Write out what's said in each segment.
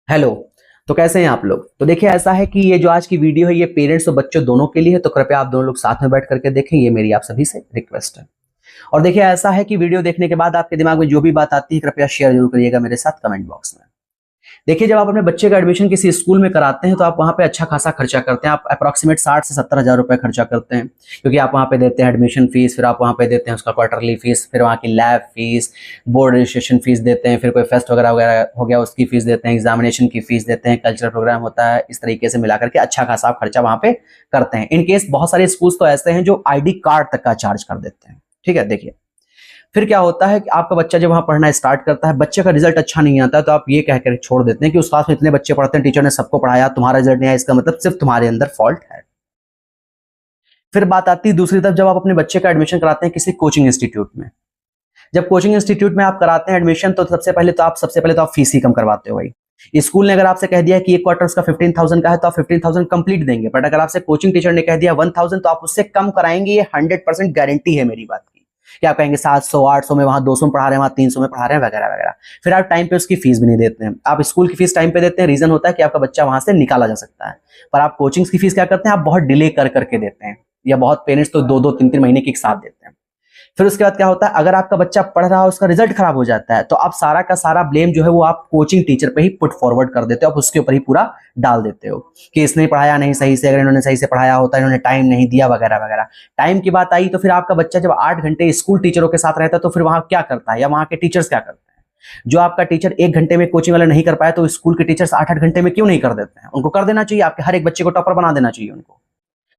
Hello. तो कैसे हैं आप लोग? तो देखिए, ऐसा है कि ये जो आज की वीडियो है ये पेरेंट्स और बच्चों दोनों के लिए है, तो कृपया आप दोनों लोग साथ में बैठ करके देखें, ये मेरी आप सभी से रिक्वेस्ट है। और देखिए, ऐसा है कि वीडियो देखने के बाद आपके दिमाग में जो भी बात आती है कृपया शेयर जरूर करिएगा मेरे साथ कमेंट बॉक्स में। देखिए, जब आप अपने बच्चे का एडमिशन किसी स्कूल में कराते हैं तो आप वहाँ पे अच्छा खासा खर्चा करते हैं। आप अप्रॉक्सीमेट 60 से 70 हज़ार रुपए खर्चा करते हैं, क्योंकि आप वहाँ पे देते हैं एडमिशन फीस, फिर आप वहाँ पे देते हैं उसका क्वार्टरली फीस, फिर वहाँ की lab fees, board registration fees देते हैं, फिर कोई फेस्ट वगैरह वगैरह हो गया उसकी फीस देते हैं, एग्जामिनेशन की फीस देते हैं, कल्चरल प्रोग्राम होता है, इस तरीके से मिलाकर के अच्छा खासा आप खर्चा वहाँ पे करते हैं। इन केस बहुत सारे स्कूल्स तो ऐसे हैं जो ID कार्ड तक का चार्ज कर देते हैं। ठीक है, देखिए फिर क्या होता है कि आपका बच्चा जब वहां पढ़ना स्टार्ट करता है, बच्चे का रिजल्ट अच्छा नहीं आता, तो आप ये कहकर छोड़ देते हैं कि उस क्लास में इतने बच्चे पढ़ते हैं, टीचर ने सबको पढ़ाया, तुम्हारा रिजल्ट नहीं आया, इसका मतलब सिर्फ तुम्हारे अंदर फॉल्ट है। फिर बात आती है दूसरी तरफ, जब आप अपने बच्चे का एडमिशन कराते हैं किसी कोचिंग इंस्टीट्यूट में। जब कोचिंग इंस्टीट्यूट में आप कराते हैं एडमिशन, तो सबसे पहले तो आप फीस ही कम करवाते हो भाई। स्कूल ने अगर आपसे कह दिया कि एक क्वार्टर उसका 15,000 का है तो आप 15,000 कंप्लीट देंगे, बट अगर आपसे कोचिंग टीचर ने कह दिया 1,000 तो आप उससे कम कराएंगे, ये 100% गारंटी है मेरी बात की। कि आप कहेंगे 700 800 में, वहां 200 में पढ़ा रहे हैं, वहां 300 में पढ़ा रहे हैं, वगैरह वगैरह। फिर आप टाइम पे उसकी फीस भी नहीं देते हैं। आप स्कूल की फीस टाइम पे देते हैं, रीजन होता है कि आपका बच्चा वहां से निकाला जा सकता है। पर आप कोचिंग्स की फीस क्या करते हैं, आप बहुत डिले कर करके देते हैं, या बहुत पेरेंट्स तो 2-2 3-3 महीने की एक साथ देते हैं। फिर उसके बाद क्या होता है, अगर आपका बच्चा पढ़ रहा है उसका रिजल्ट खराब हो जाता है, तो आप सारा का सारा ब्लेम जो है वो आप कोचिंग टीचर पे ही पुट फॉरवर्ड कर देते हो, आप उसके ऊपर ही पूरा डाल देते हो कि इसने पढ़ाया नहीं सही से, अगर इन्होंने सही से पढ़ाया होता, इन्होंने टाइम नहीं दिया, वगैरह वगैरह। टाइम की बात आई तो फिर आपका बच्चा जब 8 घंटे स्कूल टीचरों के साथ रहता है तो फिर वहां क्या करता है, या वहां के टीचर्स क्या करते हैं? जो आपका टीचर 1 घंटे में कोचिंग वाला नहीं कर पाया, तो स्कूल के टीचर्स 8-8 घंटे में क्यों नहीं कर देते हैं? उनको कर देना चाहिए, आपके हर एक बच्चे को टॉपर बना देना चाहिए उनको।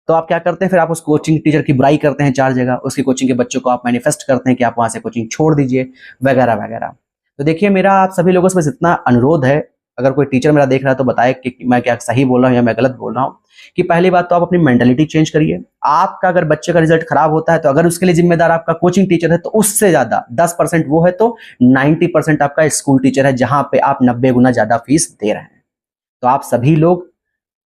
तो आप क्या करते हैं, फिर आप उस कोचिंग टीचर की बुराई करते हैं 4 जगह, उसकी कोचिंग के बच्चों को आप मैनिफेस्ट करते हैं कि आप वहां से कोचिंग छोड़ दीजिए, वगैरह वगैरह। तो देखिए, मेरा आप सभी लोगों से बस इतना अनुरोध है, अगर कोई टीचर मेरा देख रहा है तो बताए कि मैं क्या सही बोल रहा हूँ या मैं गलत बोल रहा हूँ। कि पहली बात तो आप अपनी मेंटेलिटी चेंज करिए। आपका अगर बच्चे का रिजल्ट खराब होता है तो अगर उसके लिए जिम्मेदार आपका कोचिंग टीचर है तो उससे ज्यादा 10% वो है तो 90% आपका स्कूल टीचर है, जहां पे आप 90 गुना ज्यादा फीस दे रहे हैं। तो आप सभी लोग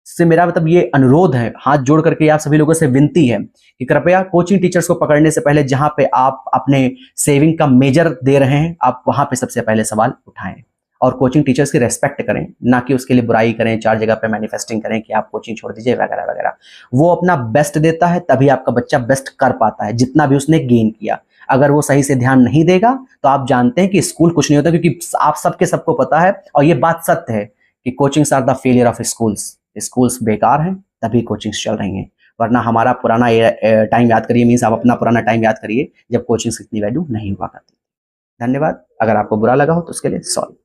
से मेरा मतलब ये अनुरोध है, हाथ जोड़ करके आप सभी लोगों से विनती है कि कृपया कोचिंग टीचर्स को पकड़ने से पहले जहां पे आप अपने सेविंग का मेजर दे रहे हैं, आप वहां पे सबसे पहले सवाल उठाएं और कोचिंग टीचर्स की रेस्पेक्ट करें, ना कि उसके लिए बुराई करें, 4 जगह पे मैनिफेस्टिंग करें कि आप कोचिंग छोड़ दीजिए, वगैरह वगैरह। वो अपना बेस्ट देता है तभी आपका बच्चा बेस्ट कर पाता है, जितना भी उसने गेन किया। अगर वो सही से ध्यान नहीं देगा तो आप जानते हैं कि स्कूल कुछ नहीं होता, क्योंकि आप सबको पता है और ये बात सत्य है कि coachings are the failure of schools. Schools बेकार हैं तभी कोचिंग्स चल रही हैं, वरना हमारा पुराना टाइम याद करिए, मीन्स आप अपना पुराना टाइम याद करिए जब कोचिंग्स इतनी वैल्यू नहीं हुआ करती। धन्यवाद। अगर आपको बुरा लगा हो तो उसके लिए सॉरी।